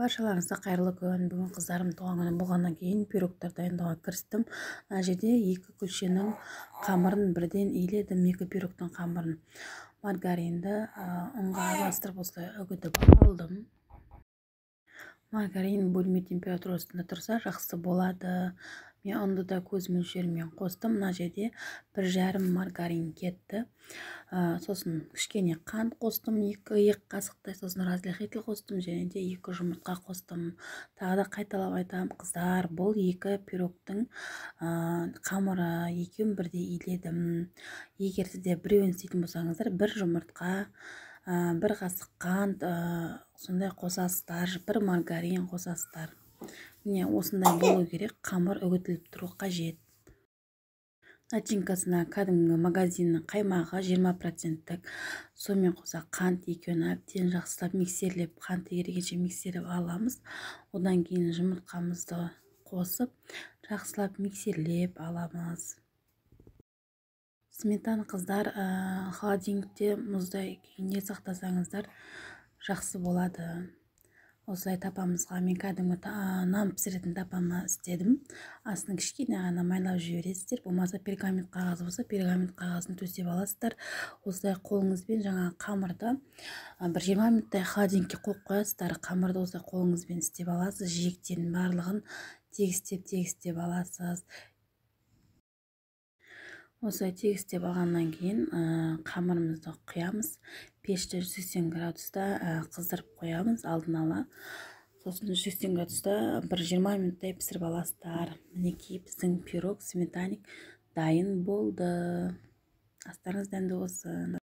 Баршаларыңызға қайырлы күн. Бүгін қыздарым туған күні болғаннан кейін пирогтар дайындауға кірістім. Мына жерде 2 күлшенің қамырын бірден иледім, 2 пирогтың қамырын. Маргаринді ұнға араластырып осылай үгітіп алдым. Маргарин бөлме температурасында тұрса жақсы болады. Мен ұнды да көз мөлшерімен қостым. Мына жерде 1,5 маргарин кетті. Сосын кішкене қант қостым, 2 қасықтай, сосын разрыхитель қостым, және де 2 жұмыртқа қостым. Тағы да қайталап айтамын, қыздар, бұл 2 пирогтың қамыры, екеуін бірдей иледім. Егер сізде біреуін істейтін болсаңыздар, 1 жұмыртқа, 1 қасық қант, сондай қосасыздар, 1 маргарин қосасыздар. Міне осындай болу керек, қамыр үгітіліп тұру қажет. Начинкасына кәдімгі магазиннің қаймағы 20%, сонымен қоса қант екеуін әбден жақсылап миксерлеп, қанты ерігенше миксерлеп аламыз. Одан кейін жұмыртқамызды қосып, жақсылап миксерлеп аламыз. Сметана, қыздар, холодильникте мұздай күйінде сақтасаңыздар жақсы болады. Осылай тапамызға мен кәдімгі нан пісіретін тапама істедім. Астын кішкене ғана майлап жібересіздер. Болмаса пергамент қағазы болса, пергамент қағазын төсеп аласыздар. Осылай қолыңызбен жаңа қамырды 20 минуттай холодильникке қойып қоясыздар. Қамырды осылай қолыңызбен істеп аласыз. Жиектен барлығын тегістеп аласыз. Осылай тегістеп алғаннан кейін қамырымызды құямыз. Пешті 180 градуста қыздырып қоямыз алдын ала. Сосын 180 градуста 20 минуттай пісіріп аласыздар. Мінекей біздің пирог сметаник дайын болды. Астарыңыз дәмді болсын.